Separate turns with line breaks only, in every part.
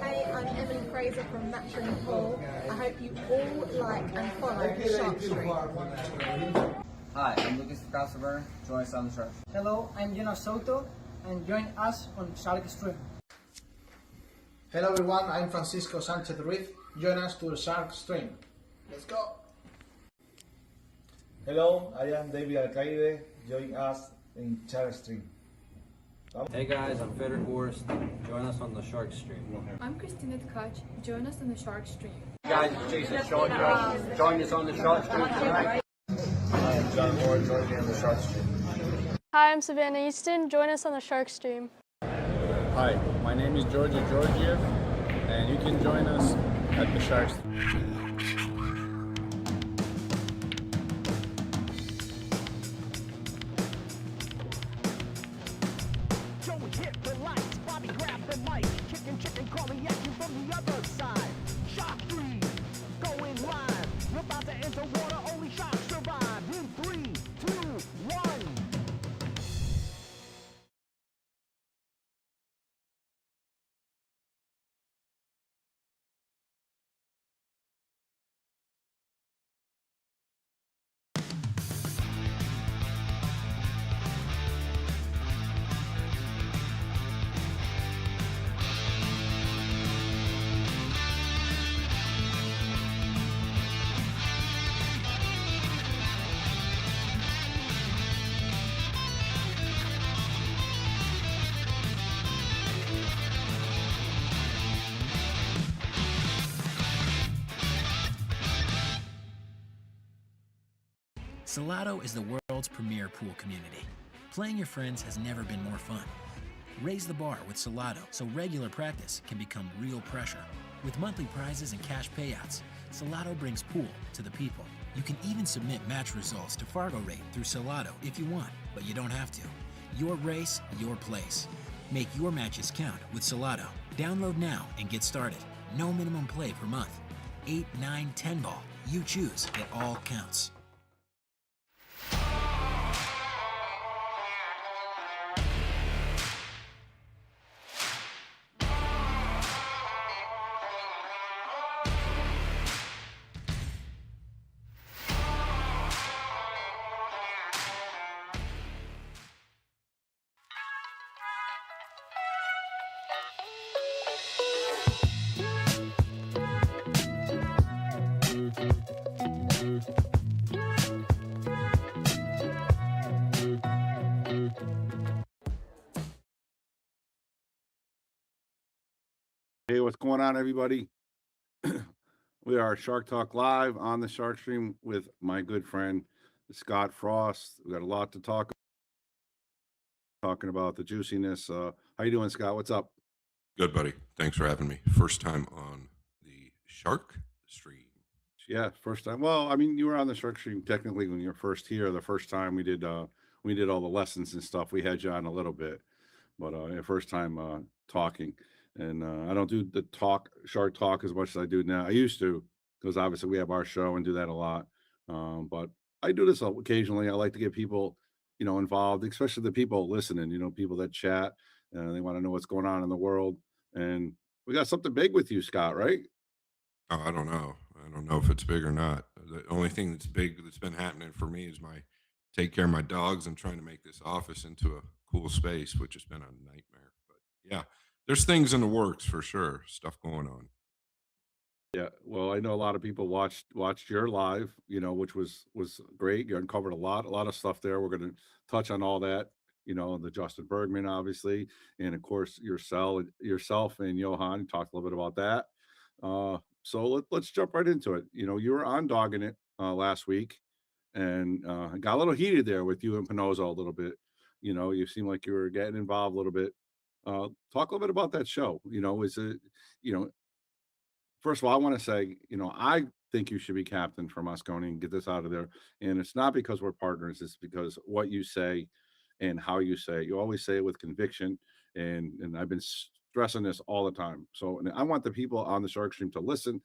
Hey, I'm Emily Fraser from Matching Paul. I hope you all like and follow the Shark Stream.
Hi, I'm Lucas Casaver. Join us on the Shark.
Hello, I'm Jonas Soto, and join us on Salotto.
Hello everyone, I'm Francisco Sanchez Ruiz. Join us to the Shark Stream. Let's go!
Hello, I am David Alcaide. Join us in Shark Stream.
Hey guys, I'm Federic Horst. Join us on the Shark Stream.
I'm Christina Tkach. Join us on the Shark Stream.
Hey guys, it's Jason Shaw. Join us on the Shark Stream tonight.
I am John Moore. Join me on the Shark Stream.
Hi, I'm Savannah Easton. Join us on the Shark Stream.
Hi, my name is Georgia Georgiev, and you can join us at the Shark Stream.
Salotto is the world's premier pool community. Playing your friends has never been more fun. Raise the bar with Salotto so regular practice can become real pressure. With monthly prizes and cash payouts, Salotto brings pool to the people. You can even submit match results to Fargo Rate through Salotto if you want, but you don't have to. Your race, your place. Make your matches count with Salotto. Download now and get started. No minimum play per month. 8, 9, 10 ball. You choose. It all counts.
Hey, what's going on, everybody? We are Shark Talk Live on the Shark Stream with my good friend Scott Frost. We got a lot to talking about the juiciness. How you doing, Scott? What's up?
Good, buddy. Thanks for having me. First time on the Shark Stream.
Yeah, first time. Well, I mean, you were on the Shark Stream technically when you were first here. The first time we did all the lessons and stuff. We had you on a little bit, but first time talking. And I don't do the Shark Talk as much as I do now. I used to, because obviously we have our show and do that a lot. But I do this occasionally. I like to get people, involved, especially the people listening, people that chat and they want to know what's going on in the world. And we got something big with you, Scott, right?
Oh, I don't know. I don't know if it's big or not. The only thing that's big that's been happening for me is my take care of my dogs and trying to make this office into a cool space, which has been a nightmare. But yeah, there's things in the works for sure. Stuff going on.
Yeah, well, I know a lot of people watched your live, which was great. You uncovered a lot of stuff there. We're going to touch on all that, the Justin Bergman, obviously, and of course yourself and Johan talked a little bit about that. So let's jump right into it. You were on Dogging It last week, and got a little heated there with you and Pinozo a little bit. You seem like you were getting involved a little bit. Talk a little bit about that show. Is it, first of all, I want to say, I think you should be captain for Mosconi and get this out of there. And it's not because we're partners. It's because what you say and how you say it. You always say it with conviction. And I've been stressing this all the time. So and I want the people on the Shark Stream to listen.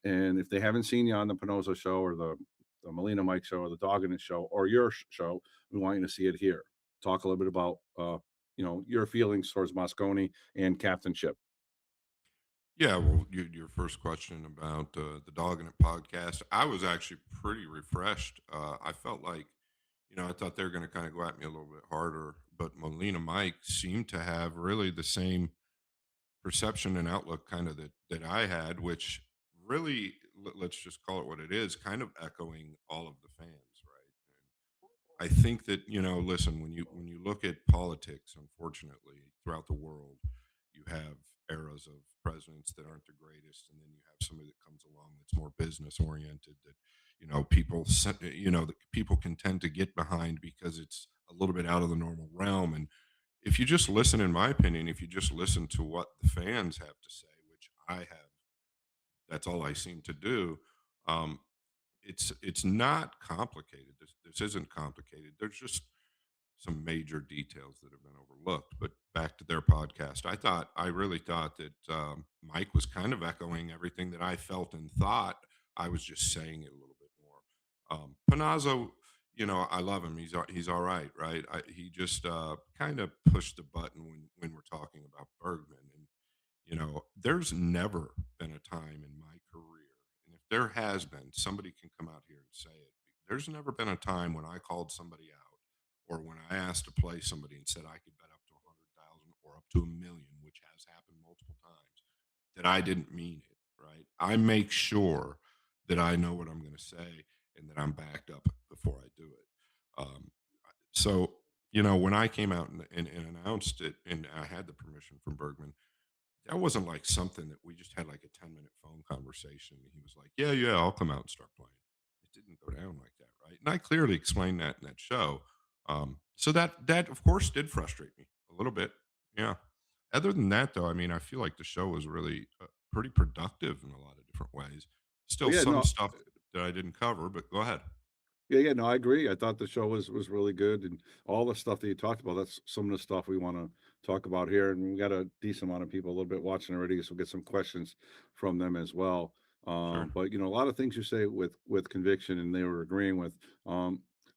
And if they haven't seen you on the Pinozo show or the Molina Mike show or the Dogging It show or your show, we want you to see it here. Talk a little bit about your feelings towards Mosconi and captainship.
Yeah, well, your first question about the Dog in It podcast, I was actually pretty refreshed. I felt like, I thought they were going to kind of go at me a little bit harder, but Molina Mike seemed to have really the same perception and outlook kind of that I had, which really, let's just call it what it is, kind of echoing all of the fans, right? I think that, listen, when you look at politics, unfortunately, throughout the world, you have eras of presidents that aren't the greatest, and then you have somebody that comes along that's more business oriented that that people can tend to get behind because it's a little bit out of the normal realm. And if you just listen, in my opinion, if you just listen to what the fans have to say, which I have, that's all I seem to do. Um, it's not complicated. This isn't complicated. There's just some major details that have been overlooked. But back to their podcast, I really thought that Mike was kind of echoing everything that I felt and thought. I was just saying it a little bit more. Panazzo, I love him. He's all right, right? He just kind of pushed the button when we're talking about Bergman, and there's never been a time in my career, and if there has been, somebody can come out here and say it. There's never been a time when I called somebody out or when I asked to play somebody and said I could bet up to 100,000 or up to 1,000,000, which has happened multiple times, that I didn't mean it, right? I make sure that I know what I'm going to say and that I'm backed up before I do it. Um, so, when I came out and announced it and I had the permission from Bergman, that wasn't like something that we just had like a 10-minute phone conversation. And he was like, yeah, yeah, I'll come out and start playing. It didn't go down like that, right? And I clearly explained that in that show. So that of course did frustrate me a little bit. Yeah. Other than that, though, I mean, I feel like the show was really pretty productive in a lot of different ways. Still
Well, yeah,
some
no,
stuff that I didn't cover, but go ahead.
yeah, no, I agree. I thought the show was really good, and all the stuff that you talked about. That's some of the stuff we want to talk about here, and we got a decent amount of people a little bit watching already, so we'll get some questions from them as well.
Sure.
But a lot of things you say with conviction, and they were agreeing with.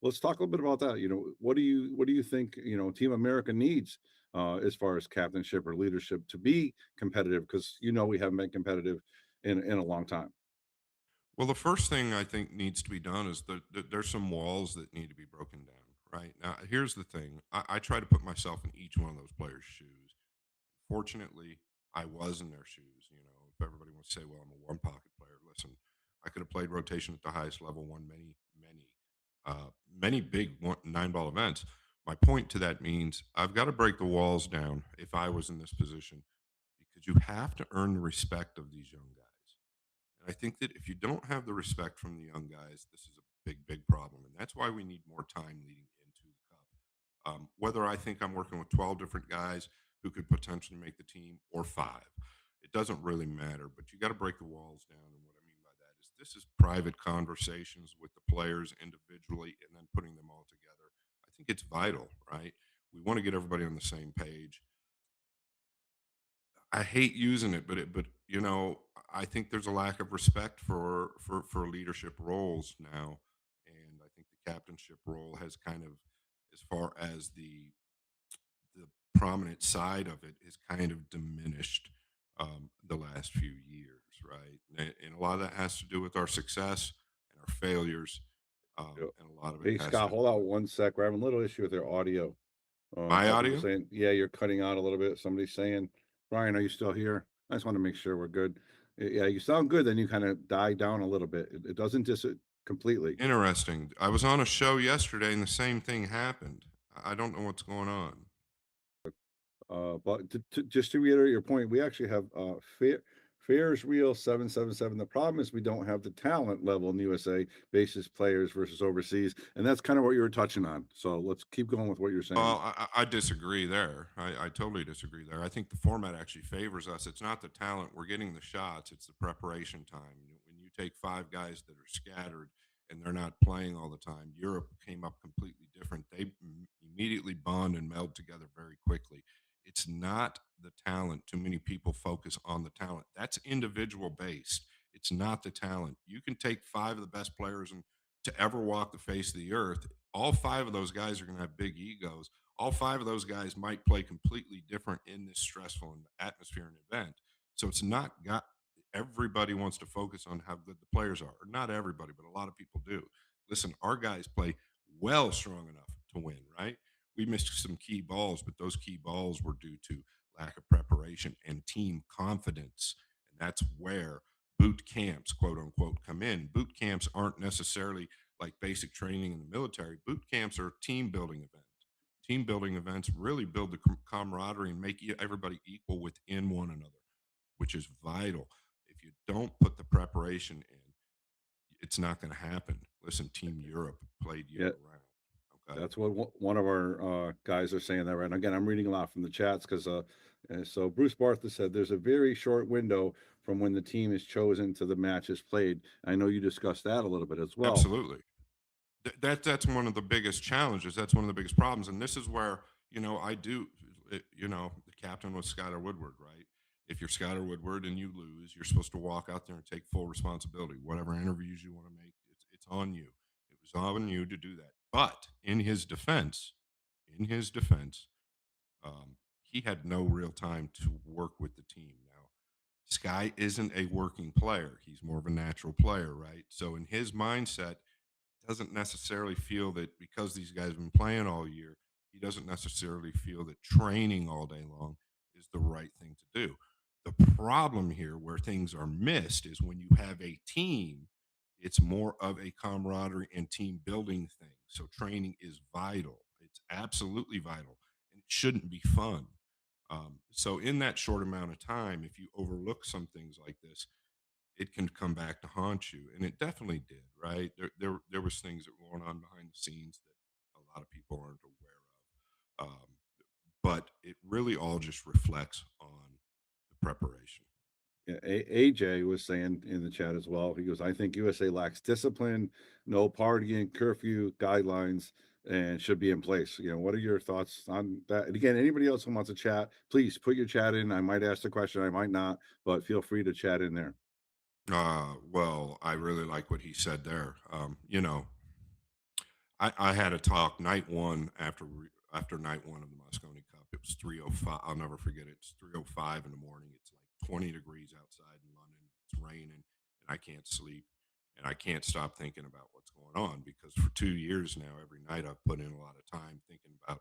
Let's talk a little bit about that. What do you think? Team America needs as far as captainship or leadership to be competitive, because we haven't been competitive in a long time.
Well, the first thing I think needs to be done is there's some walls that need to be broken down. Right now, here's the thing: I try to put myself in each one of those players' shoes. Fortunately, I was in their shoes. If everybody wants to say, "Well, I'm a one pocket player," listen, I could have played rotation at the highest level, won many big 9 ball events. My point to that means I've got to break the walls down if I was in this position, because you have to earn the respect of these young guys. And I think that if you don't have the respect from the young guys, this is a big problem. And that's why we need more time leading into the cup. Whether I think I'm working with 12 different guys who could potentially make the team or five, it doesn't really matter. But you got to break the walls down. And what I mean by that is this is private conversations with the players individually and then putting them all together. I think it's vital, right? We want to get everybody on the same page. I hate using it, but I think there's a lack of respect for leadership roles now, and I think the captainship role has kind of, as far as the prominent side of it, is kind of diminished the last few years, right? And a lot of that has to do with our success and our failures,
Yep.
and a lot of it
Hey,
has to
Scott,
do
hold
with
on one sec. We're having a little issue with your audio. A
my
couple people
audio.
saying, yeah, you're cutting out a little bit. Somebody's saying, Brian, are you still here? I just want to make sure we're good. Yeah, you sound good. Then you kind of die down a little bit. It doesn't just completely.
Interesting. I was on a show yesterday and the same thing happened. I don't know what's going on.
But just to reiterate your point, we actually have Fair's Real 777. The problem is we don't have the talent level in the USA basis players versus overseas, and that's kind of what you were touching on. So let's keep going with what you're saying.
Well, I disagree there. I totally disagree there. I think the format actually favors us. It's not the talent. We're getting the shots. It's the preparation time. When you take five guys that are scattered and they're not playing all the time, Europe came up completely different. They immediately bond and meld together very quickly. It's not the talent. Too many people focus on the talent. That's individual based. It's not the talent. You can take five of the best players to ever walk the face of the earth. All five of those guys are going to have big egos. All 5 of those guys might play completely different in this stressful atmosphere and event. So it's not got everybody wants to focus on how good the players are. Or not everybody, but a lot of people do. Listen, our guys play well strong enough to win, right? We missed some key balls, but those key balls were due to lack of preparation and team confidence. And that's where boot camps, quote unquote, come in. Boot camps aren't necessarily like basic training in the military. Boot camps are team building events. Team building events really build the camaraderie and make everybody equal within one another, which is vital. If you don't put the preparation in, it's not going to happen. Listen, Team Europe played year
Yeah.
round. Okay.
That's what one of our guys are saying that right. And again, I'm reading a lot from the chats because so Bruce Bartha said there's a very short window from when the team is chosen to the match is played. I know you discussed that a little bit as well.
Absolutely. That's one of the biggest challenges. That's one of the biggest problems. And this is where, I do, the captain was Skylar Woodward, right? If you're Skylar Woodward and you lose, you're supposed to walk out there and take full responsibility. Whatever interviews you want to make, it's on you. It was on you to do that. But in his defense, he had no real time to work with the team. Now, Sky isn't a working player. He's more of a natural player, right? So in his mindset, doesn't necessarily feel that because these guys have been playing all year, he doesn't necessarily feel that training all day long is the right thing to do. The problem here where things are missed is when you have a team, it's more of a camaraderie and team building thing. So training is vital. It's absolutely vital. And it shouldn't be fun. So in that short amount of time, if you overlook some things like this, it can come back to haunt you, and it definitely did. Right there was things that were going on behind the scenes that a lot of people aren't aware of, but it really all just reflects on the preparation.
Yeah, AJ was saying in the chat as well. He goes, I think USA lacks discipline, no partying, curfew guidelines, and should be in place. What are your thoughts on that? And again, anybody else who wants to chat, please put your chat in. I might ask the question, I might not, but feel free to chat in there.
Well, I really like what he said there. I had a talk night one after night one of the Moscone Cup. It was 3:05. I'll never forget it. It's 3:05 in the morning. It's like 20 degrees outside in London. It's raining, and I can't sleep, and I can't stop thinking about what's going on because for 2 years now, every night I've put in a lot of time thinking about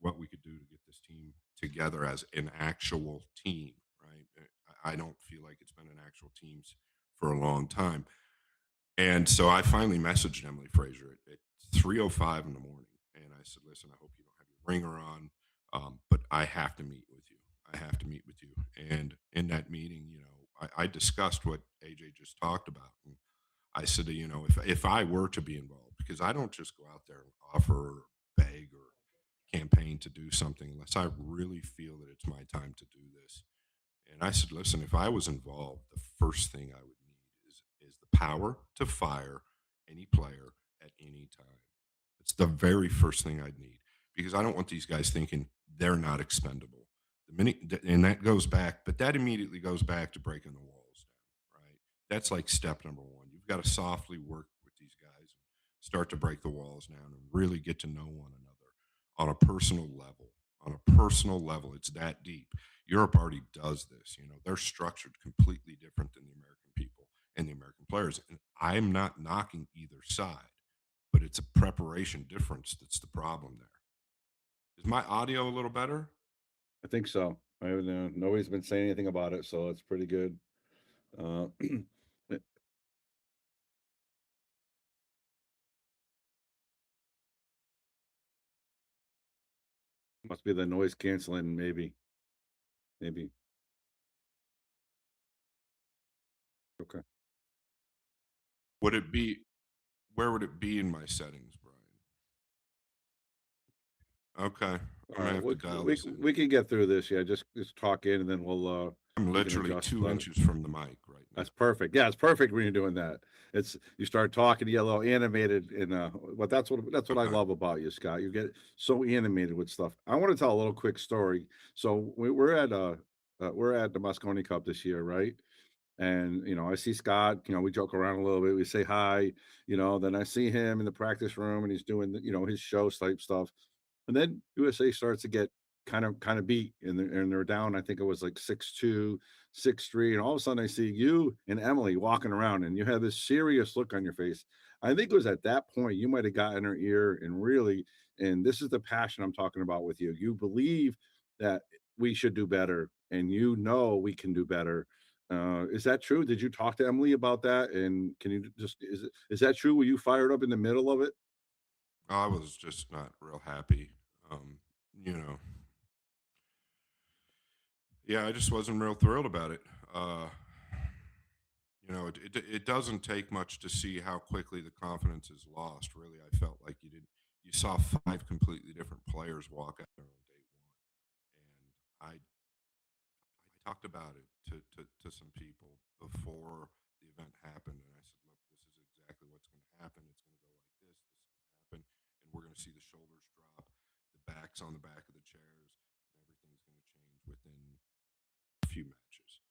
what we could do to get this team together as an actual team. Right? I don't feel like it's been an actual team for a long time. And so I finally messaged Emily Fraser at 3:05 in the morning, and I said, "Listen, I hope you don't have your ringer on, but I have to meet with you. I have to meet with you." And in that meeting, I discussed what AJ just talked about, and I said, if I were to be involved, because I don't just go out there and offer, or beg, or campaign to do something unless I really feel that it's my time to do this. And I said, listen, if I was involved, the first thing I would need is the power to fire any player at any time. It's the very first thing I'd need because I don't want these guys thinking they're not expendable. And that goes back, but that immediately goes back to breaking the walls down, right? That's like step number one. You've got to softly work with these guys and start to break the walls down and really get to know one another on a personal level. On a personal level, it's that deep. Europe already does this. They're structured completely different than the American people and the American players. And I'm not knocking either side, but it's a preparation difference that's the problem there. Is my audio a little better?
I think so. Nobody's been saying anything about it, so it's pretty good. Must be the noise canceling, maybe. Okay.
Would it be? Where would it be in my settings, Brian? Okay, I'm gonna have to dial this in.
We can get through this. Yeah, just talk in, and then we'll.
I'm
we can
literally
adjust
2 inches from the mic right now.
That's perfect. Yeah, it's perfect when you're doing that. You start talking, you get a little animated, and but that's what I love about you, Scott. You get so animated with stuff. I want to tell a little quick story. So we're at the Mosconi Cup this year, right? And I see Scott. We joke around a little bit. We say hi. Then I see him in the practice room, and he's doing his show type stuff. And then USA starts to get kind of beat, and they're down. I think it was like 6-2, 6-3, and all of a sudden I see you and Emily walking around, and you have this serious look on your face. I think it was at that point you might have gotten her ear and really, and this is the passion I'm talking about with you. You believe that we should do better, and you know we can do better. Is that true? Did you talk to Emily about that? And can you just is that true? Were you fired up in the middle of it?
I was just not real happy. Um, you know, yeah, I just wasn't real thrilled about it. It doesn't take much to see how quickly the confidence is lost. Really, I felt like you saw five completely different players walk out there on day one, and I talked about it to some people before the event happened, and I said, look, this is exactly what's going to happen. It's going to go like this. This is going to happen, and we're going to see the shoulders drop, the backs on the back of the chairs, and everything's going to change within a few matches.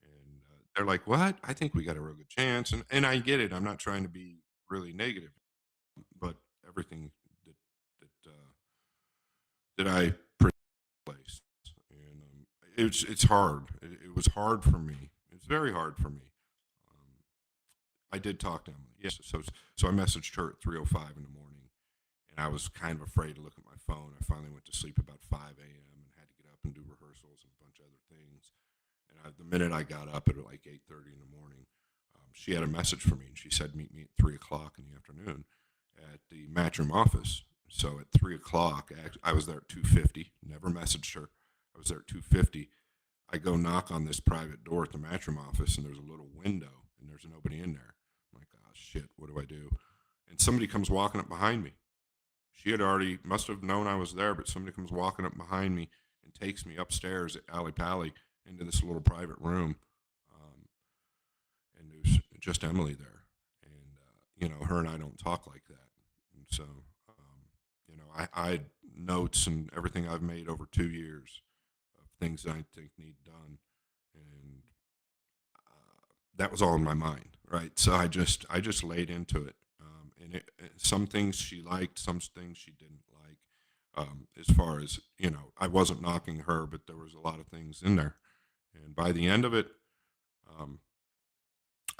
And they're like, "What? I think we got a real good chance." And I get it. I'm not trying to be really negative, but everything that I placed, and it's hard. It was hard for me. It's very hard for me. Um, I did talk to Emily. Yes, so I messaged her at 3:05 in the morning, and I was kind of afraid to look at my phone. I finally went to sleep about 5 a.m. and had to get up and do rehearsals and a bunch of other things. And the minute I got up at like 8:30 in the morning, she had a message for me, and she said, "Meet me at 3:00 in the afternoon at the Matchroom office." So at 3:00, I was there at 2:50. Never messaged her. I was there at 2:50. I go knock on this private door at the Matchroom office, and there's a little window, and there's nobody in there. I'm like, "Oh shit, what do I do?" And somebody comes walking up behind me. She had already must have known I was there, but somebody comes walking up behind me and takes me upstairs at Alley Pally into this little private room, and there's just Emily there, and her and I don't talk like that, and so I had notes and everything I've made over 2 years of things that I think need done, and that was all in my mind, right? So I just laid into it, and some things she liked, some things she didn't like. As far as I wasn't knocking her, but there was a lot of things in there. And by the end of it,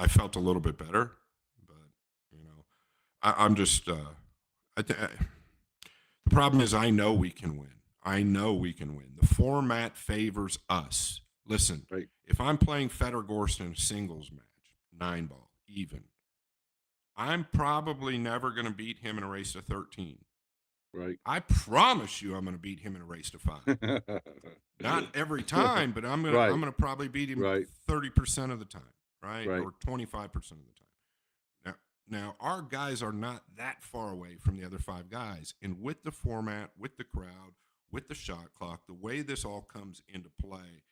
I felt a little bit better, but I'm just. The problem is, I know we can win. I know we can win. The format favors us. Listen,
Right.
If I'm playing Fedor Gorst in a singles match, 9-ball, even, I'm probably never going to beat him in a race to 13.
Right.
I promise you, I'm going to beat him in a race to 5. Not every time, but I'm gonna probably beat him 30% of the time, right? Or 25% of the time. Now our guys are not that far away from the other 5 guys, and with the format, with the crowd, with the shot clock, the way this all comes into play,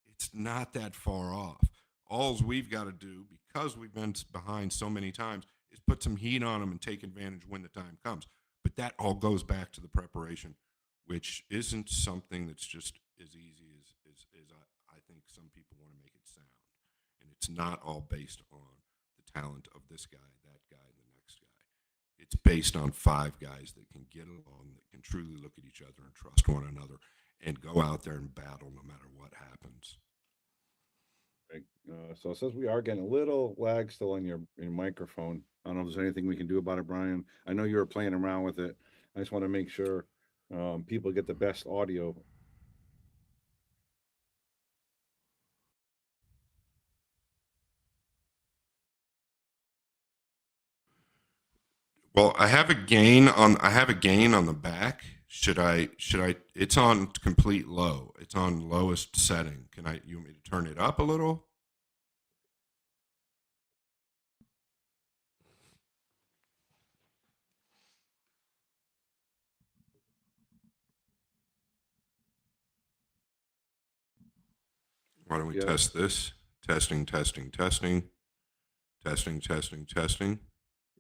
it's not that far off. All we've got to do, because we've been behind so many times, is put some heat on them and take advantage when the time comes. But that all goes back to the preparation, which isn't something that's just as easy as I think some people want to make it sound. And it's not all based on the talent of this guy, that guy, and the next guy. It's based on 5 guys that can get along, that can truly look at each other and trust one another and go out there and battle no matter what happens.
Right. So it says we are getting a little lag still on your microphone. I don't know if there's anything we can do about it, Brian. I know you were playing around with it. I just want to make sure people get the best audio.
Well, I have a gain on the back. Should I it's on complete low. It's on lowest setting. You want me to turn it up a little? Why don't we test this? Testing.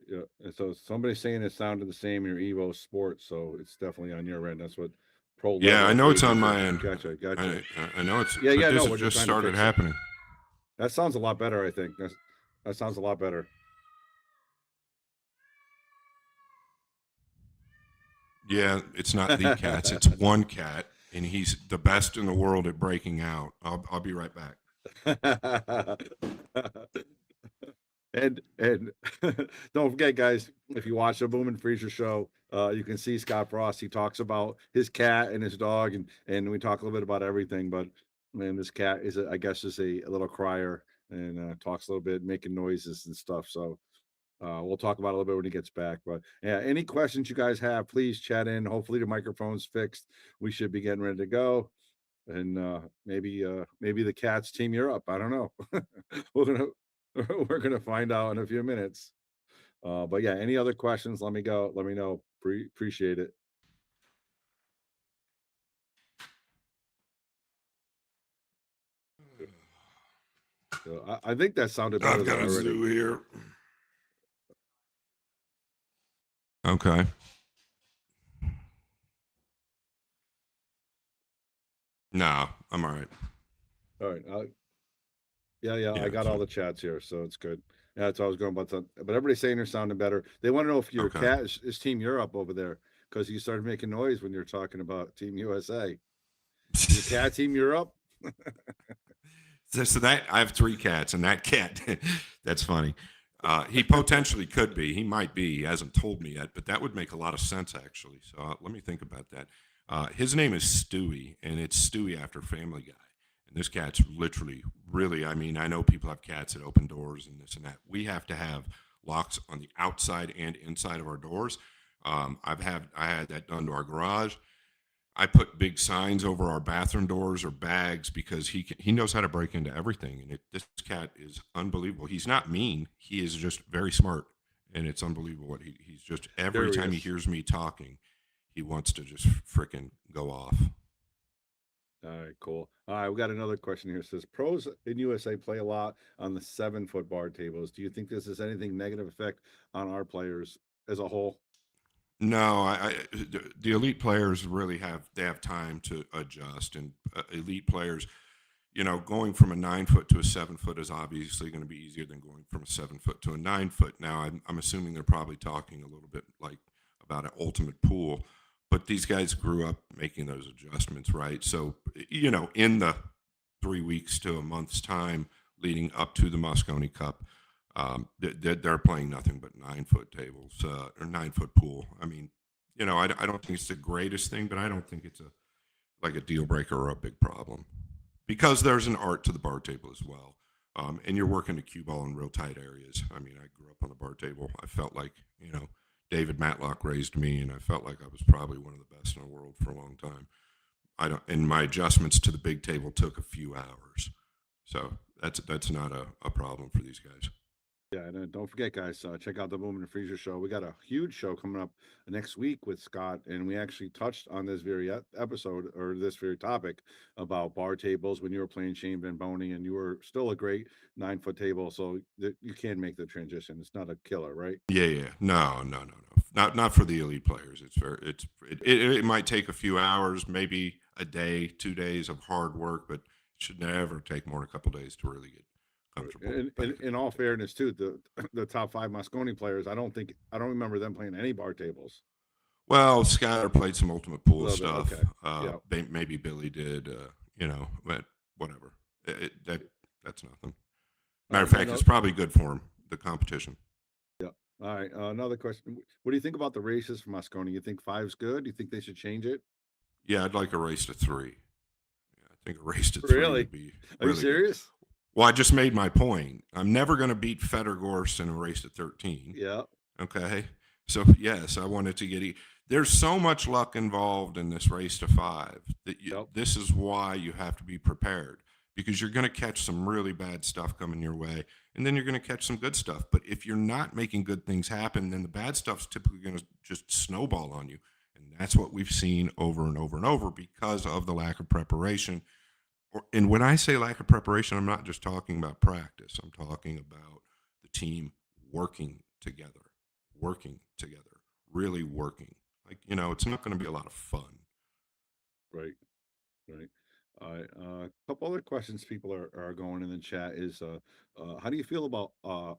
Yeah. And so somebody's saying it sounded the same in your Evo Sport, so it's definitely on your end. That's what Pro.
Yeah, I know it's on my end.
Gotcha.
I know it's.
Yeah.
This
No,
has just started happening.
That sounds a lot better. I think that sounds a lot better.
Yeah, it's not the cats. It's one cat, and he's the best in the world at breaking out. I'll be right back.
And don't forget, guys, if you watch the Boom and Freezer show, you can see Scott Frost. He talks about his cat and his dog, and we talk a little bit about everything. But man, this cat is, I guess, just a little crier and talks a little bit, making noises and stuff. So we'll talk about it a little bit when he gets back. But yeah, any questions you guys have, please chat in. Hopefully the microphone's fixed. We should be getting ready to go. And maybe the cats team Europe. I don't know. we're gonna we're gonna find out in a few minutes. But yeah, any other questions? Let me know. Appreciate it. So I think that sounded better
I've got
than
a
already.
zoo here. Okay. No, I'm all right.
All right. Yeah, I got all the chats here, so it's good. Yeah, that's all I was going about. But everybody's saying they're sounding better. They want to know if your
Okay.
cat is Team Europe over there because you started making noise when you're talking about Team USA. Your cat Team Europe?
So that I have 3 cats, and that cat, that's funny. He potentially could be. He might be. He hasn't told me yet, but that would make a lot of sense, actually. So let me think about that. His name is Stewie, and it's Stewie after Family Guy. And this cat's literally, really, I mean, I know people have cats that open doors and this and that. We have to have locks on the outside and inside of our doors. I had that done to our garage. I put big signs over our bathroom doors or bags because he knows how to break into everything. And this cat is unbelievable. He's not mean. He is just very smart, and it's unbelievable what he's just every time he hears me talking, he wants to just frickin' go off.
All right, cool. All right, we got another question here. It says pros in USA play a lot on the 7-foot bar tables. Do you think this has anything negative effect on our players as a whole?
No, the elite players really have time to adjust, and elite players, going from a 9-foot to a 7-foot is obviously going to be easier than going from a 7-foot to a 9-foot. Now, I'm assuming they're probably talking a little bit like about an ultimate pool, but these guys grew up making those adjustments, right? So, in the 3 weeks to a month's time leading up to the Moscone Cup, they're playing nothing but 9-foot tables or 9-foot pool. I mean, I don't think it's the greatest thing, but I don't think it's a deal breaker or a big problem because there's an art to the bar table as well. And you're working the cue ball in real tight areas. I mean, I grew up on the bar table. I felt like, David Matlock raised me, and I felt like I was probably one of the best in the world for a long time. And my adjustments to the big table took a few hours. So that's not a problem for these guys.
Yeah, and don't forget, guys, check out the Boom and Freezer show. We got a huge show coming up next week with Scott, and we actually touched on this very episode or this very topic about bar tables when you were playing Shane Van Boney, and you were still a great 9-foot table, so you can make the transition. It's not a killer, right?
Yeah. No. Not for the elite players. It might take a few hours, maybe a day, 2 days of hard work, but it should never take more than a couple days to really get comfortable.
And in all fairness, too, the top 5 Mosconi players, I don't remember them playing any bar tables.
Well, Skyler played some ultimate pool stuff.
Okay.
Maybe Billy did. But whatever. That's nothing. Matter of fact, it's probably good for him. The competition.
Yeah. All right. Another question. What do you think about the races for Mosconi? You think 5's good? Do you think they should change it?
Yeah, I'd like a race to 3. Yeah, I think a race to 3 would be.
Are you serious?
Good. Well, I just made my point. I'm never going to beat Federgorst in a race to 13.
Yeah.
Okay. So, yes, I wanted to get there's so much luck involved in this race to 5 that this is why you have to be prepared, because you're going to catch some really bad stuff coming your way, and then you're going to catch some good stuff. But if you're not making good things happen, then the bad stuff's typically going to just snowball on you. And that's what we've seen over and over and over because of the lack of preparation. And when I say lack of preparation, I'm not just talking about practice. I'm talking about the team working together, really working. Like, it's not going to be a lot of fun.
Right. A couple other questions people are going in the chat is how do you feel about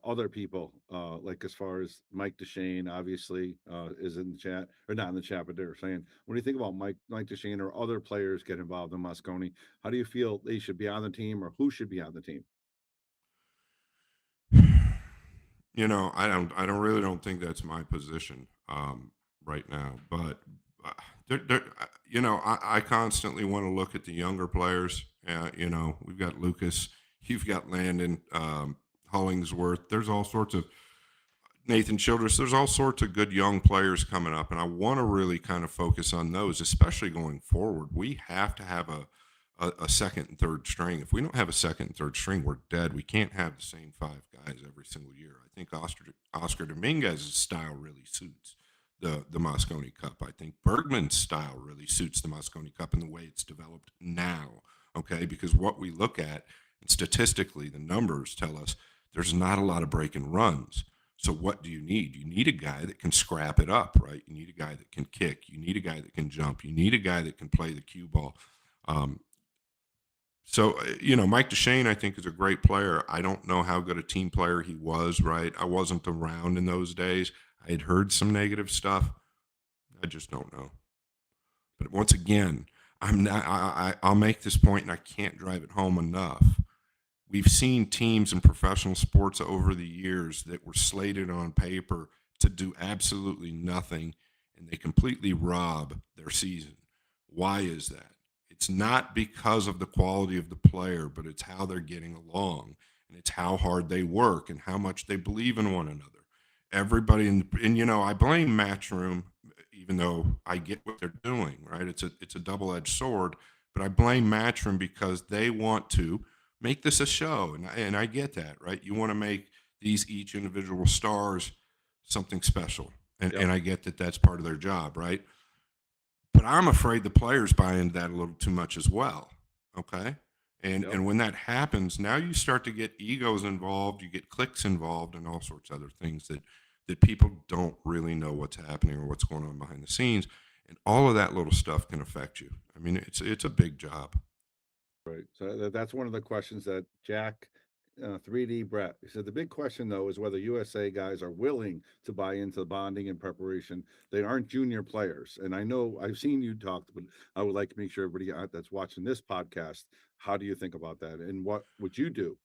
other people like as far as Mike DeShane obviously is in the chat or not in the chat, but they're saying when you think about Mike DeShane or other players get involved in Mosconi, how do you feel they should be on the team or who should be on the team?
I really don't think that's my position right now. But I constantly want to look at the younger players. We've got Lucas, you've got Landon, Hollingsworth. There's all sorts of Nathan Childress. There's all sorts of good young players coming up, and I want to really kind of focus on those, especially going forward. We have to have a second and third string. If we don't have a second and third string, we're dead. We can't have the same five guys every single year. I think Oscar Dominguez's style really suits the Moscone Cup. I think Bergman's style really suits the Moscone Cup in the way it's developed now. Okay, because what we look at, and statistically, the numbers tell us there's not a lot of break and runs. So what do you need? You need a guy that can scrap it up, right? You need a guy that can kick. You need a guy that can jump. You need a guy that can play the cue ball. Mike DeShane, I think, is a great player. I don't know how good a team player he was, right? I wasn't around in those days. I had heard some negative stuff. I just don't know. But once again, I'll make this point, and I can't drive it home enough. We've seen teams in professional sports over the years that were slated on paper to do absolutely nothing, and they completely rob their season. Why is that? It's not because of the quality of the player, but it's how they're getting along, and it's how hard they work and how much they believe in one another. Everybody I blame Matchroom, even though I get what they're doing, right? It's a double-edged sword, but I blame Matchroom because they want to make this a show, and I get that, right? You want to make these each individual stars something special, and I get that that's part of their job, right? But I'm afraid the players buy into that a little too much as well. Okay. And when that happens, now you start to get egos involved, you get cliques involved, and all sorts of other things that people don't really know what's happening or what's going on behind the scenes. And all of that little stuff can affect you. I mean, it's a big job.
Right. So that's one of the questions that Jack 3D Brett. He said the big question though is whether USA guys are willing to buy into the bonding and preparation. They aren't junior players, and I know I've seen you talk, but I would like to make sure everybody that's watching this podcast. How do you think about that, and what would you do?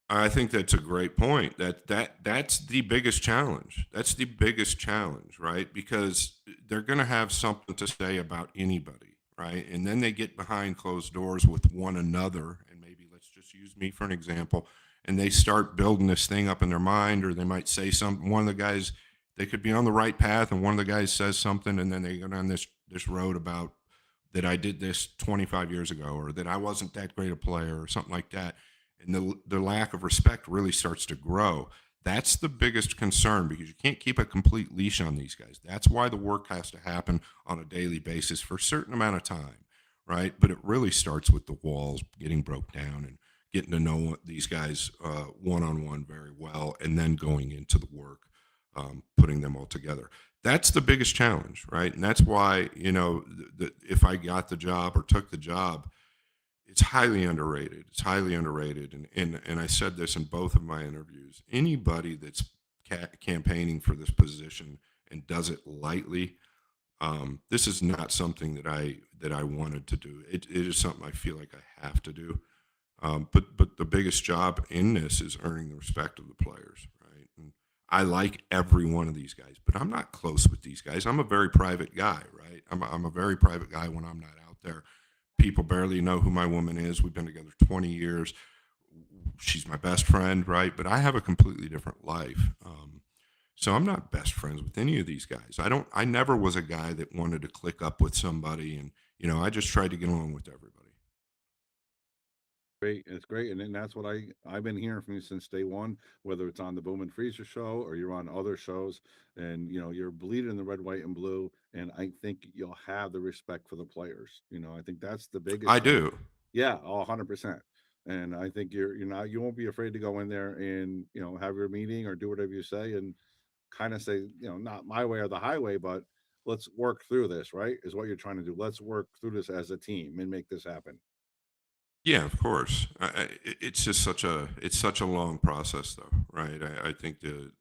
I think that's a great point. That's the biggest challenge. That's the biggest challenge, right? Because they're going to have something to say about anybody, right? And then they get behind closed doors with one another, and maybe let's just use me for an example, and they start building this thing up in their mind, or they might say something. One of the guys, they could be on the right path, and one of the guys says something, and then they go down this road about that I did this 25 years ago, or that I wasn't that great a player, or something like that, and the lack of respect really starts to grow. That's the biggest concern because you can't keep a complete leash on these guys. That's why the work has to happen on a daily basis for a certain amount of time, right? But it really starts with the walls getting broke down and getting to know these guys one-on-one very well, and then going into the work, putting them all together. That's the biggest challenge, right? And that's why, if I got the job or took the job, it's highly underrated. It's highly underrated. And I said this in both of my interviews. Anybody that's campaigning for this position and does it lightly, this is not something that I wanted to do. It is something I feel like I have to do. But the biggest job in this is earning the respect of the players, right? And I like every one of these guys, but I'm not close with these guys. I'm a very private guy, right? I'm a very private guy when I'm not out there. People barely know who my woman is. We've been together 20 years. She's my best friend, right? But I have a completely different life. So I'm not best friends with any of these guys. I never was a guy that wanted to click up with somebody, and, I just tried to get along with everybody.
Great, it's great, and then that's what I've been hearing from you since day one. Whether it's on the Boom and Freezer show or you're on other shows, and you're bleeding in the red, white, and blue. And I think you'll have the respect for the players. I think that's the biggest.
I do.
Yeah, 100%. And I think you won't be afraid to go in there and have your meeting or do whatever you say and kind of say not my way or the highway, but let's work through this. Right, is what you're trying to do. Let's work through this as a team and make this happen.
Yeah, of course. It's just such a long process, though, right? I think that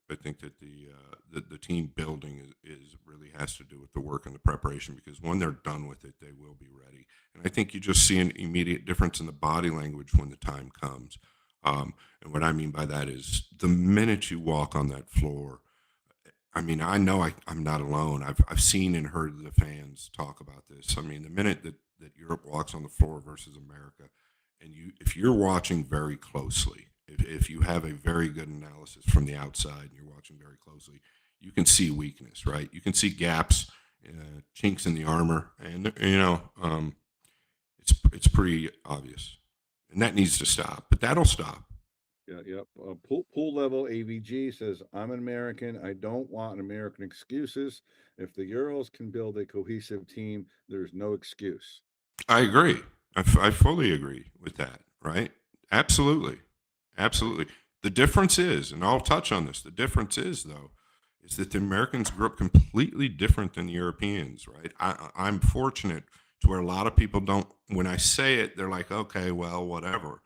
the team building is really has to do with the work and the preparation, because when they're done with it, they will be ready. And I think you just see an immediate difference in the body language when the time comes. And what I mean by that is the minute you walk on that floor, I mean, I know I'm not alone. I've seen and heard the fans talk about this. I mean, the minute that Europe walks on the floor versus America, and if you're watching very closely, if you have a very good analysis from the outside and you're watching very closely, you can see weakness, right? You can see gaps, chinks in the armor, and it's pretty obvious, and that needs to stop. But that'll stop.
Yeah, yep. Pool level AVG says, I'm an American. I don't want American excuses. If the Euros can build a cohesive team, there's no excuse.
I agree. I fully agree with that, right? Absolutely. Absolutely. The difference is, and I'll touch on this, the difference is, though, is that the Americans grew up completely different than the Europeans, right? I'm fortunate to where a lot of people don't, when I say it, they're like, okay, well, whatever.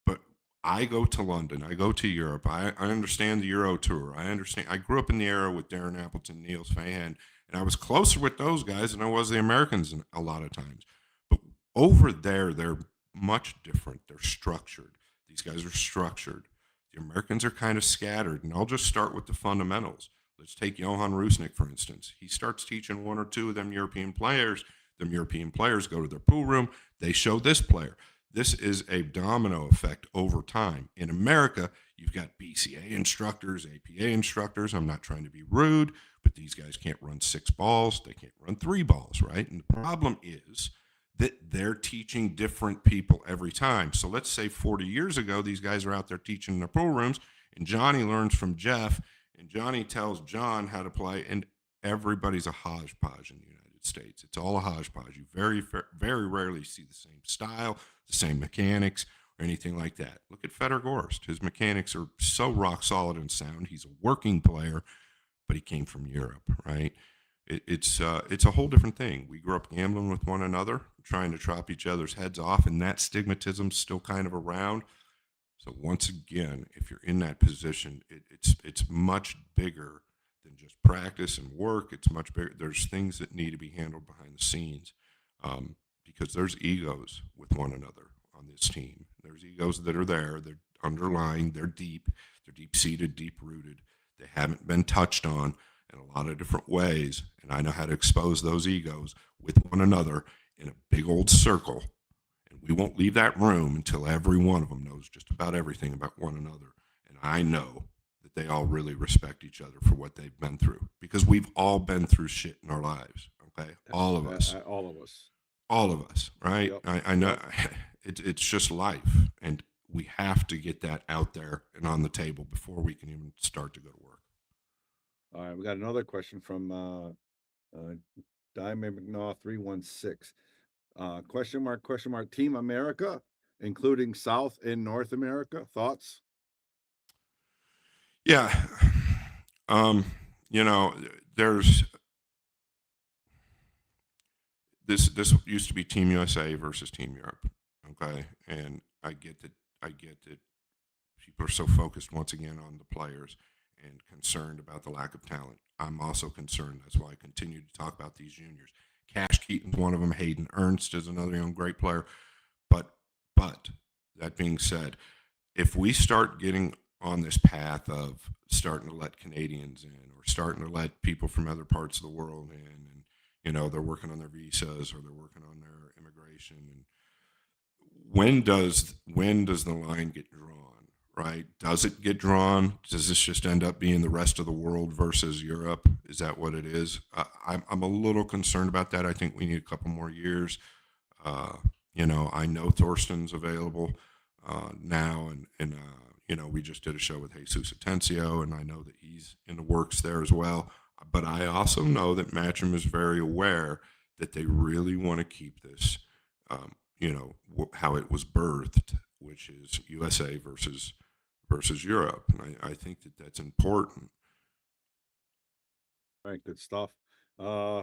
But I go to London, I go to Europe, I understand the Euro Tour. I grew up in the era with Darren Appleton, Niels Fahan, and I was closer with those guys than I was the Americans a lot of times. But over there, they're much different. They're structured. These guys are structured. The Americans are kind of scattered. And I'll just start with the fundamentals. Let's take Johan Rusnik, for instance. He starts teaching one or two of them European players. Them European players go to their pool room. They show this player. This is a domino effect over time. In America, you've got BCA instructors, APA instructors. I'm not trying to be rude, but these guys can't run 6 balls. They can't run 3 balls, right? And the problem is that they're teaching different people every time. So let's say 40 years ago, these guys are out there teaching in their pool rooms, and Johnny learns from Jeff, and Johnny tells John how to play, and everybody's a hodgepodge in the United States. It's all a hodgepodge. You very rarely see the same style, the same mechanics, or anything like that. Look at Fedor Gorst. His mechanics are so rock solid and sound. He's a working player, but he came from Europe, right? It's a whole different thing. We grew up gambling with one another, trying to chop each other's heads off, and that stigmatism's still kind of around. So once again, if you're in that position, it's much bigger than just practice and work. It's much bigger. There's things that need to be handled behind the scenes, because there's egos with one another on this team. There's egos that are there. They're underlying. They're deep-seated, deep-rooted. They haven't been touched on in a lot of different ways, and I know how to expose those egos with one another in a big old circle. And we won't leave that room until every one of them knows just about everything about one another. And I know that they all really respect each other for what they've been through, because we've all been through shit in our lives. Okay, all of us, right?
Yep.
I know it's just life, and we have to get that out there and on the table before we can even start to go to work.
All right, we got another question from Diamond McNaw 316. Question mark, Team America, including South and North America. Thoughts?
Yeah. There's this used to be Team USA versus Team Europe. Okay. And I get that people are so focused once again on the players and concerned about the lack of talent. I'm also concerned. That's why I continue to talk about these juniors. Cash Keaton's one of them. Hayden Ernst is another young great player. But that being said, if we start getting on this path of starting to let Canadians in, or starting to let people from other parts of the world in, and they're working on their visas, or they're working on their immigration, and when does the line get drawn? Right? Does it get drawn? Does this just end up being the rest of the world versus Europe? Is that what it is? I'm a little concerned about that. I think we need a couple more years. I know Thorsten's available now, and we just did a show with Jesus Atencio, and I know that he's in the works there as well. But I also know that Matcham is very aware that they really want to keep this, how it was birthed, which is USA versus Europe. And I think that that's important.
All right, good stuff.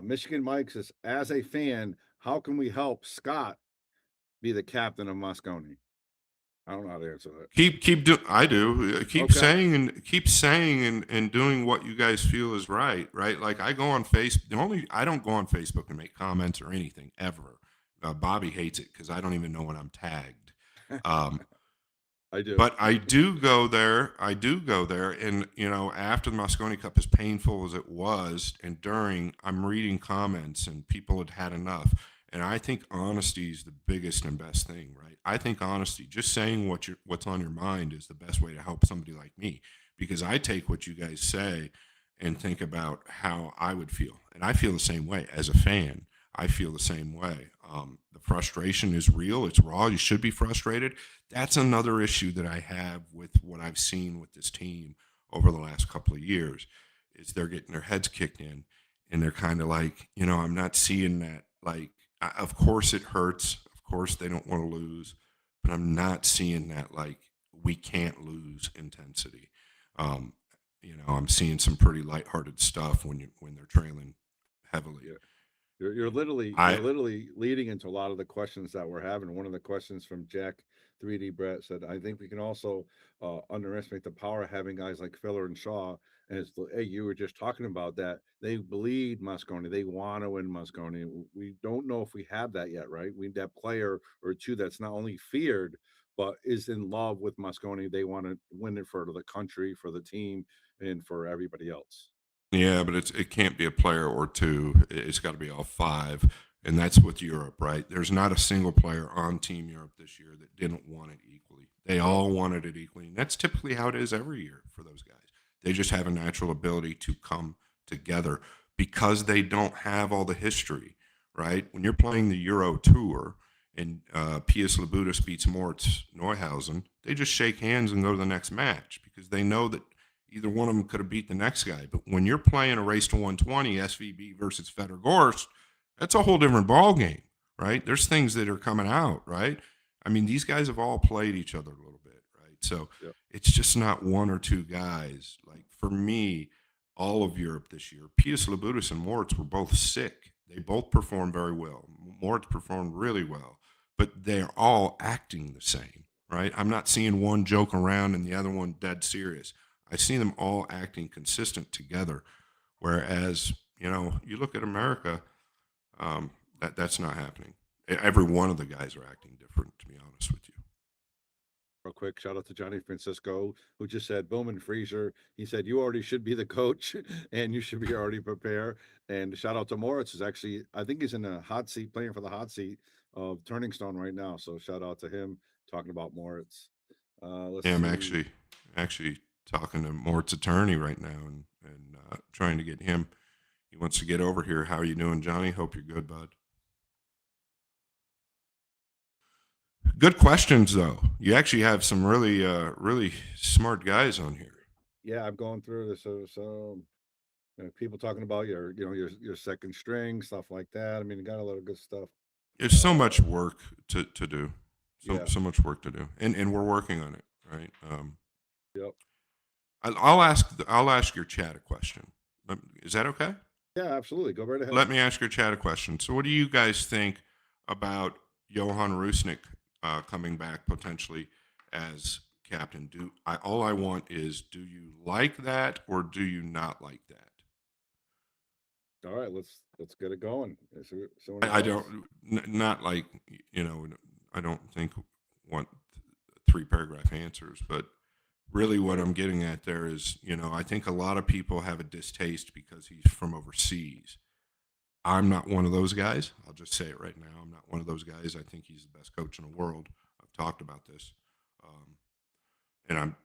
Michigan Mike says, as a fan, how can we help Scott be the captain of Mosconi? I don't know how to answer that.
Keep do I do keep
Okay.
saying and doing what you guys feel is right. Like I go on Facebook. I don't go on Facebook and make comments or anything ever. Bobby hates it because I don't even know when I'm tagged.
I do.
But I do go there. And after the Moscone Cup, as painful as it was, and during, I'm reading comments, and people had had enough. And I think honesty is the biggest and best thing, right? I think honesty, just saying what's on your mind, is the best way to help somebody like me, because I take what you guys say and think about how I would feel, and I feel the same way as a fan. I feel the same way. The frustration is real. It's raw. You should be frustrated. That's another issue that I have with what I've seen with this team over the last couple of years, is they're getting their heads kicked in, and they're kind of like, I'm not seeing that. Like, of course it hurts. Of course they don't want to lose, but I'm not seeing that, like, we can't lose intensity. I'm seeing some pretty lighthearted stuff when they're trailing heavily.
Yeah. You're literally leading into a lot of the questions that we're having. One of the questions from Jack 3D Brett said, I think we can also underestimate the power of having guys like Filler and Shaw. And it's, hey, you were just talking about that. They bleed Mosconi. They want to win Mosconi. We don't know if we have that yet, right? We need that player or two that's not only feared, but is in love with Mosconi. They want to win it for the country, for the team, and for everybody else.
Yeah, but it can't be a player or two. It's got to be all five, and that's with Europe, right? There's not a single player on Team Europe this year that didn't want it equally. They all wanted it equally, and that's typically how it is every year for those guys. They just have a natural ability to come together because they don't have all the history, right? When you're playing the Euro Tour and Pius Labutis beats Moritz Neuhausen, they just shake hands and go to the next match because they know that either one of them could have beat the next guy. But when you're playing a race to 120, SVB versus Fedor Gorst, that's a whole different ball game, right? There's things that are coming out, right? I mean, these guys have all played each other a little bit, right? So It's just not one or two guys. Like, for me, all of Europe this year, Pius Labutis and Moritz were both sick. They both performed very well. Moritz performed really well, but they're all acting the same, right? I'm not seeing one joke around and the other one dead serious. I see them all acting consistent together. Whereas, you look at America, that's not happening. Every one of the guys are acting different, to be honest with you.
Real quick, shout out to Johnny Francisco, who just said, Bowman Freezer. He said, you already should be the coach and you should be already prepared. And shout out to Moritz, who's actually, I think he's in a hot seat, playing for the hot seat of Turning Stone right now. So shout out to him, talking about Moritz.
I'm actually talking to Mort's attorney right now and trying to get him. He wants to get over here. How are you doing, Johnny? Hope you're good, bud. Good questions, though. You actually have some really, really smart guys on here.
Yeah, I'm going through this. So people talking about your second string, stuff like that. I mean, you got a lot of good stuff.
There's so much work to do. So much work to do, and we're working on it, right?
Yep.
I'll ask your chat a question. Is that okay?
Yeah, absolutely. Go right ahead.
Let me ask your chat a question. So, what do you guys think about Johan Rusnik coming back potentially as captain? All I want is, do you like that or do you not like that?
All right, let's get it going.
I don't not like I don't think want 3-paragraph answers, but really what I'm getting at there is, I think a lot of people have a distaste because he's from overseas. I'm not one of those guys. I'll just say it right now. I'm not one of those guys. I think he's the best coach in the world. I've talked about this. And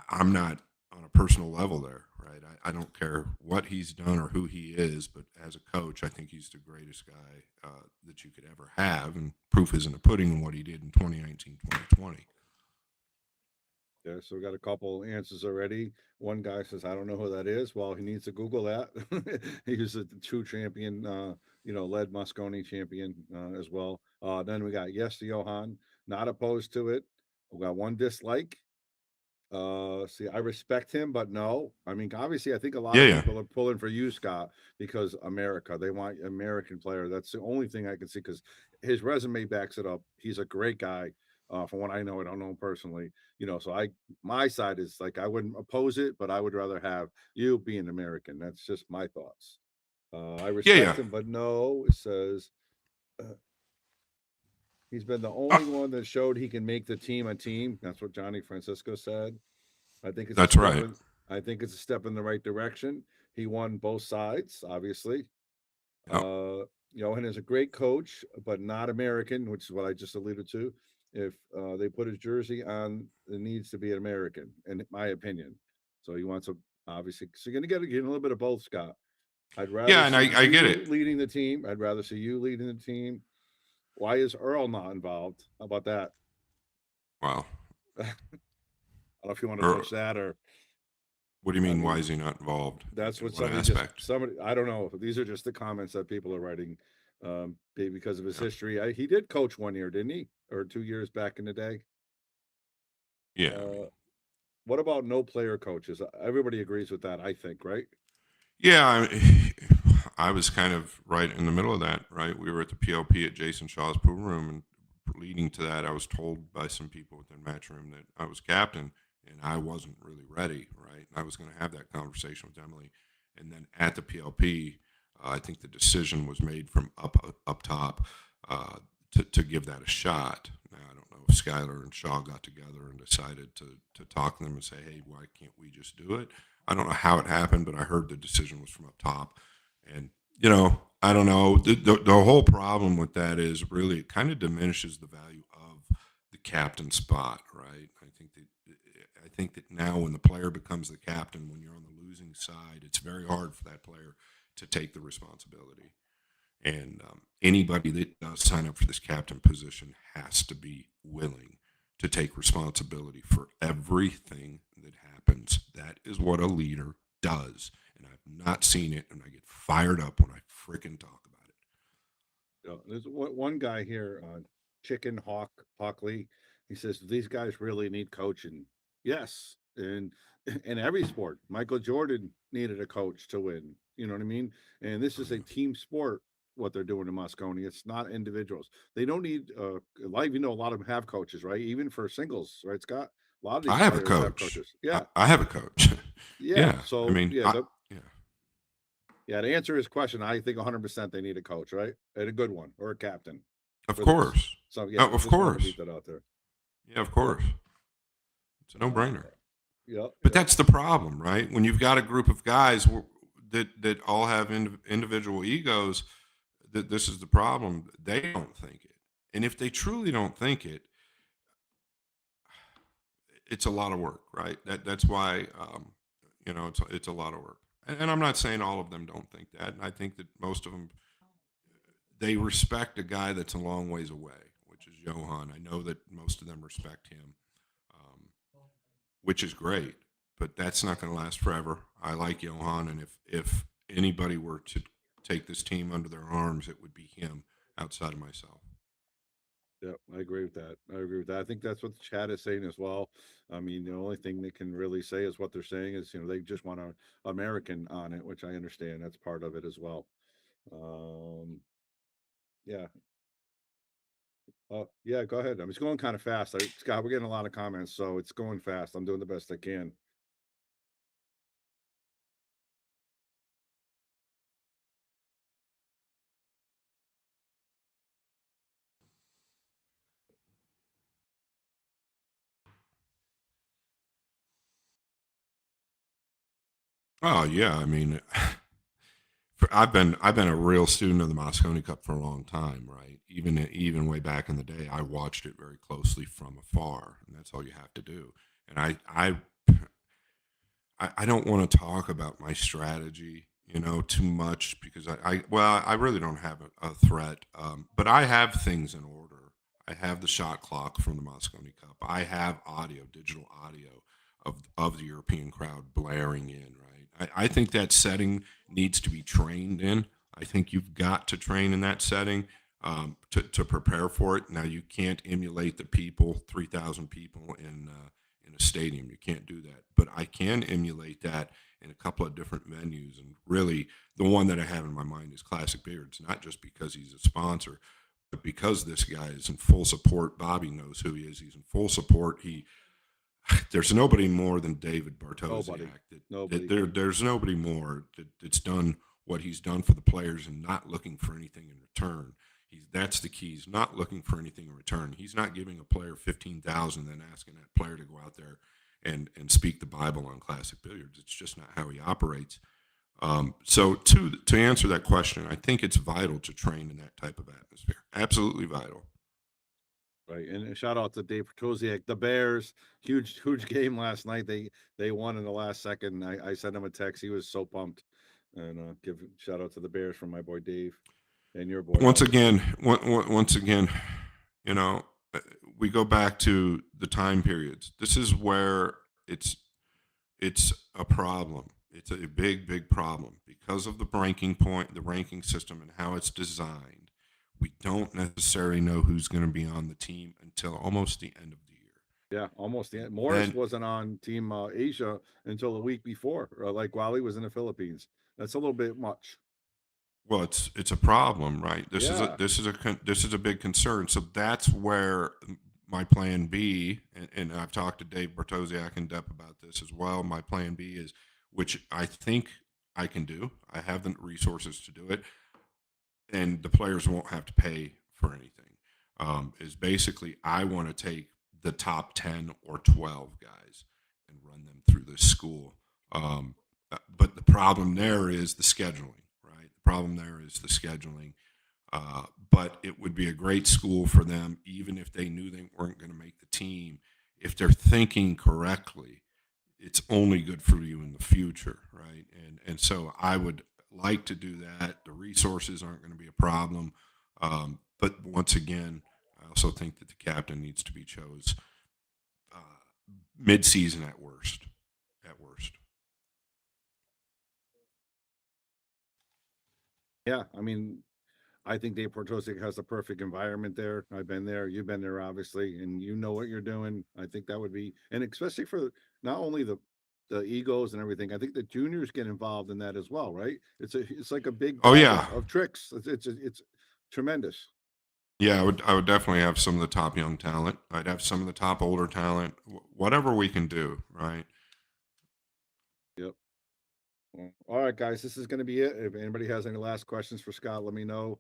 I'm not on a personal level there, right? I don't care what he's done or who he is, but as a coach, I think he's the greatest guy that you could ever have. And proof is in the pudding in what he did in 2019, 2020.
Yeah, so we got a couple answers already. One guy says, I don't know who that is. Well, he needs to Google that. He was a true champion, led Mosconi champion as well. Then we got yes to Johan, not opposed to it. We got one dislike. See, I respect him, but no. I mean, obviously, I think a lot
Yeah,
of
yeah.
people are pulling for you, Scott, because America. They want American player. That's the only thing I can see because his resume backs it up. He's a great guy. From what I know, I don't know him personally. So my side is like I wouldn't oppose it, but I would rather have you be an American. That's just my thoughts. I
Yeah, yeah.
respect him, but no. It says he's been the
Uh,
only one that showed he can make the team a team. That's what Johnny Francisco said. I think it's a
that's
step
right.
in I think it's a step in the right direction. He won both sides, obviously.
Yep.
And is a great coach, but not American, which is what I just alluded to. If they put his jersey on, it needs to be an American, in my opinion. So he wants to obviously. So you're gonna get a little bit of both, Scott. I'd rather
Yeah, and
see
I get it.
you leading the team. I'd rather see you leading the team. Why is Earl not involved? How about that?
Wow.
I don't know if you want to
Or
touch that or
what do you
I
mean? Why
mean,
is he not involved?
that's
In
what
what
somebody
aspect?
I don't know. These are just the comments that people are writing because of his
Yeah.
history. He did coach 1 year, didn't he? Or 2 years back in the day.
Yeah. I
Uh,
mean,
what about no player coaches? Everybody agrees with that, I think, right?
yeah. I was kind of right in the middle of that. Right. We were at the PLP at Jason Shaw's pool room, and leading to that, I was told by some people within Matchroom that I was captain, and I wasn't really ready. Right. And I was going to have that conversation with Emily, and then at the PLP, I think the decision was made from up top uh, to give that a shot. Now I don't know if Skylar and Shaw got together and decided to talk to them and say, hey, why can't we just do it? I don't know how it happened, but I heard the decision was from up top. And, I don't know. The whole problem with that is really it kind of diminishes the value of the captain spot, right? I think that now when the player becomes the captain, when you're on the losing side, it's very hard for that player to take the responsibility. And anybody that does sign up for this captain position has to be willing to take responsibility for everything that happens. That is what a leader does. And I've not seen it, and I get fired up when I freaking talk about it.
There's one guy here, Chicken Hawkley. He says these guys really need coaching. Yes, and in every sport, Michael Jordan needed a coach to win. You know what I mean? And this is a team sport. What they're doing in Mosconi, it's not individuals. They don't need live. A lot of them have coaches, right? Even for singles, right, Scott? A lot of
I
these
have a
players have
coach.
coaches. Yeah,
I have a coach.
yeah.
Yeah. I
So
mean,
yeah,
yeah.
yeah. To answer his question, I think 100% they need a coach, right, and a good one or a captain
Of
for this.
course.
So
Oh,
yeah,
of
just wanted to
course.
beat that out there.
Yeah, of course. It's a no-brainer.
Yeah,
But
yeah.
that's the problem, right? When you've got a group of guys that all have individual egos, that this is the problem. They don't think it, and if they truly don't think it, it's a lot of work, right? That's why it's a lot of work. And I'm not saying all of them don't think that. And I think that most of them they respect a guy that's a long ways away, which is Johan. I know that most of them respect him, um, which is great. But that's not going to last forever. I like Johan, and if anybody were to take this team under their arms, it would be him outside of myself.
Yeah, I agree with that. I agree with that. I think that's what the chat is saying as well. I mean, the only thing they can really say is what they're saying is, they just want an American on it, which I understand. That's part of it as well. Um, yeah. Yeah, go ahead. I mean, it's going kind of fast. Scott, we're getting a lot of comments, so it's going fast. I'm doing the best I can.
Oh yeah, I mean, I've been a real student of the Moscone Cup for a long time, right? Even way back in the day, I watched it very closely from afar, and that's all you have to do. And I don't want to talk about my strategy, too much because I really don't have a threat, but I have things in order. I have the shot clock from the Mosconi Cup. I have digital audio of the European crowd blaring in, right? I think that setting needs to be trained in. I think you've got to train in that setting to prepare for it. Now you can't emulate the people, 3,000 people in a stadium. You can't do that. But I can emulate that in a couple of different venues. And really, the one that I have in my mind is Classic Billiards, not just because he's a sponsor, but because this guy is in full support. Bobby knows who he is. He's in full support. There's nobody more than David Bartosiak. There's nobody more that's done what he's done for the players and not looking for anything in return. That's the key. He's not looking for anything in return. He's not giving a player $15,000 and then asking that player to go out there and speak the Bible on Classic Billiards. It's just not how he operates. So to answer that question, I think it's vital to train in that type of atmosphere. Absolutely vital.
Right, and a shout out to Dave Bartosiak, the Bears, huge game last night. They won in the last second. I sent him a text. He was so pumped. And give shout out to the Bears from my boy Dave and your boy.
Once again, you know, we go back to the time periods. This is where it's a problem. It's a big problem because of the ranking system and how it's designed. We don't necessarily know who's going to be on the team until almost the end of the year.
Yeah, almost the end. Morris wasn't on Team Asia until the week before, like while he was in the Philippines. That's a little bit much.
Well, it's a problem, right? This is a big concern. So that's where my plan B, and I've talked to Dave Bartosiak in depth about this as well. My plan B is, which I think I can do. I have the resources to do it, and the players won't have to pay for anything. Is basically I want to take the top 10 or 12 guys and run them through this school. But the problem there is the scheduling, right? The problem there is the scheduling. But it would be a great school for them, even if they knew they weren't going to make the team. If they're thinking correctly, it's only good for you in the future, right? And so I would like to do that. The resources aren't going to be a problem. But once again, I also think that the captain needs to be chose mid-season at worst.
Yeah, I mean, I think Dave Bartosiak has the perfect environment there. I've been there. You've been there, obviously, and you know what you're doing. I think that would be, and especially for not only the egos and everything. I think the juniors get involved in that as well, right? It's like a big of tricks. It's tremendous.
Yeah, I would definitely have some of the top young talent. I'd have some of the top older talent. Whatever we can do, right?
Yep. All right, guys, this is going to be it. If anybody has any last questions for Scott, let me know.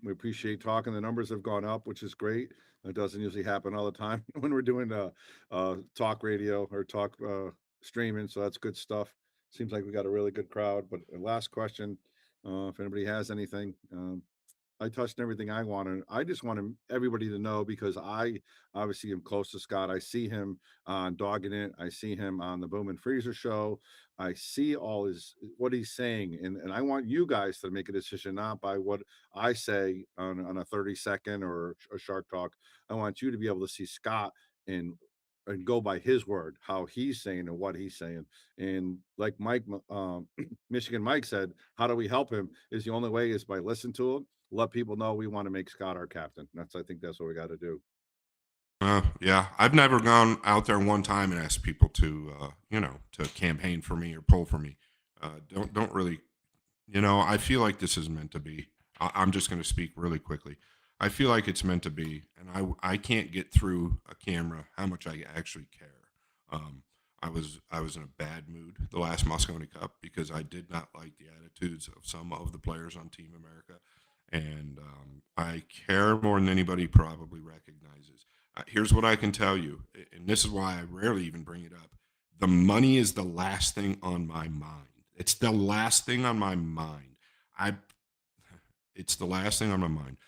We appreciate talking. The numbers have gone up, which is great. It doesn't usually happen all the time when we're doing talk radio or talk streaming, so that's good stuff. Seems like we got a really good crowd. But last question, if anybody has anything, I touched on everything I wanted. I just wanted everybody to know, because I obviously am close to Scott. I see him on Dogging It. I see him on the Boom and Freezer show. I see all what he's saying, and I want you guys to make a decision, not by what I say on a 30-second or a Shark Talk. I want you to be able to see Scott and go by his word, how he's saying and what he's saying. And like Mike, Michigan Mike said, how do we help him? Is the only way is by listening to him. Let people know we want to make Scott our captain. I think that's what we got to do.
Yeah, I've never gone out there one time and asked people to, to campaign for me or pull for me. Don't really, I feel like this is meant to be. I'm just going to speak really quickly. I feel like it's meant to be, and I can't get through a camera how much I actually care. I was in a bad mood the last Moscone Cup because I did not like the attitudes of some of the players on Team America, and I care more than anybody probably recognizes. Here's what I can tell you, and this is why I rarely even bring it up. The money is the last thing on my mind. It's the last thing on my mind. It's the last thing on my mind.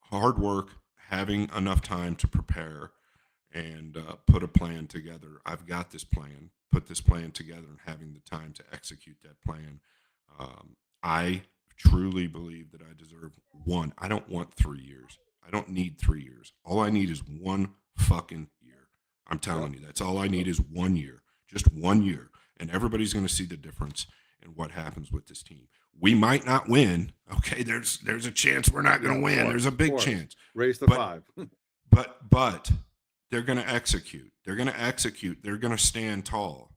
Hard work, having enough time to prepare and put a plan together. I've got this plan, put this plan together, and having the time to execute that plan. I truly believe that I deserve one. I don't want 3 years. I don't need 3 years. All I need is one fucking year. I'm telling you, that's all I need is 1 year, just 1 year. And everybody's going to see the difference in what happens with this team. We might not win. Okay, there's a chance we're not going to win. There's a big chance.
Raise the 5.
but they're going to execute. They're going to execute. They're going to stand tall.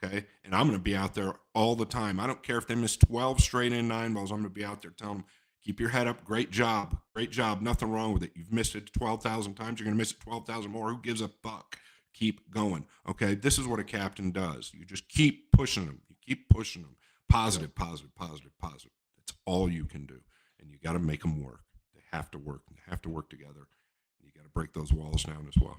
Okay. And I'm going to be out there all the time. I don't care if they miss 12 straight in 9 balls. I'm going to be out there telling them, keep your head up. Great job. Great job. Nothing wrong with it. You've missed it 12,000 times. You're going to miss it 12,000 more. Who gives a fuck? Keep going. Okay. This is what a captain does. You just keep pushing them. You keep pushing them. Positive, positive, positive, positive. That's all you can do. And you got to make them work. They have to work. They have to work together. You got to break those walls down as well.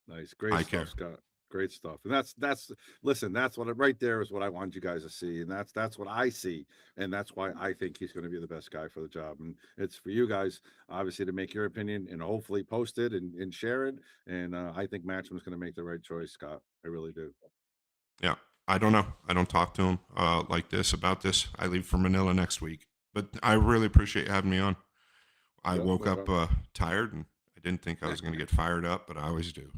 Nice, great
I
stuff,
care.
Scott. Great stuff. And that's listen, that's what right there is what I want you guys to see, and that's what I see, and that's why I think he's going to be the best guy for the job. And it's for you guys, obviously, to make your opinion and hopefully post it and share it. And I think Matchman's going to make the right choice, Scott. I really do.
Yeah. I don't know. I don't talk to him like this about this. I leave for Manila next week, but I really appreciate you having me on. I woke up tired, and I didn't think I was going to get fired up, but I always do.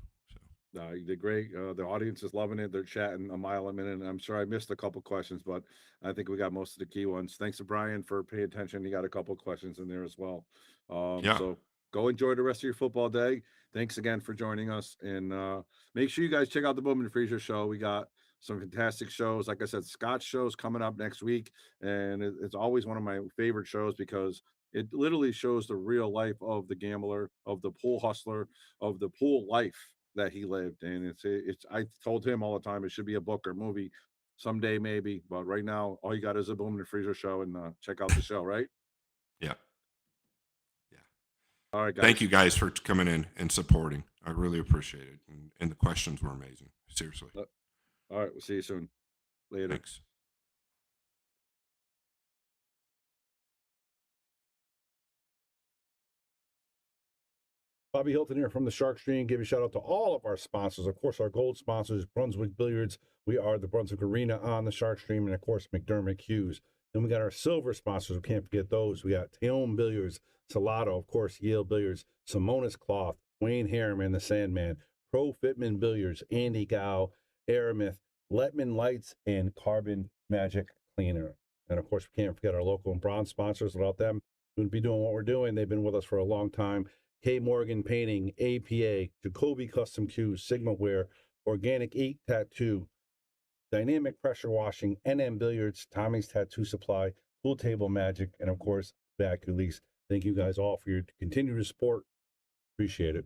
You did great. The audience is loving it. They're chatting a mile a minute. And I'm sure I missed a couple questions, but I think we got most of the key ones. Thanks to Brian for paying attention. He got a couple questions in there as well.
Yeah.
So go enjoy the rest of your football day. Thanks again for joining us. And make sure you guys check out the Bowman Freezer show. We got some fantastic shows. Like I said, Scott's show's coming up next week. And it's always one of my favorite shows because it literally shows the real life of the gambler, of the pool hustler, of the pool life that he lived. And it's I told him all the time it should be a book or movie someday maybe, but right now all you got is a Bowman and Freezer show, and check out the show, right?
Yeah.
All right, guys.
Thank you guys for coming in and supporting. I really appreciate it. And the questions were amazing. Seriously.
All right, we'll see you soon. Later.
Thanks.
Bobby Hilton here from the Shark Stream. Give a shout out to all of our sponsors. Of course, our gold sponsors, Brunswick Billiards. We are the Brunswick Arena on the Shark Stream, and of course, McDermott Cues. Then we got our silver sponsors. We can't forget those. We got Taom Billiards, Salotto, of course, Yale Billiards, Simonis Cloth, Wayne Harriman, the Sandman, Pro Fitment Billiards, Andy Gow, Aramith, Letman Lights, and Carbon Magic Cleaner. And of course, we can't forget our local and bronze sponsors. Without them, we wouldn't be doing what we're doing. They've been with us for a long time. K. Morgan Painting, APA, Jacoby Custom Cues, Sigma Wear, Organic Ink Tattoo, Dynamic Pressure Washing, NM Billiards, Tommy's Tattoo Supply, Pool Table Magic, and of course, Vacuum Lease. Thank you guys all for your continued support. Appreciate it.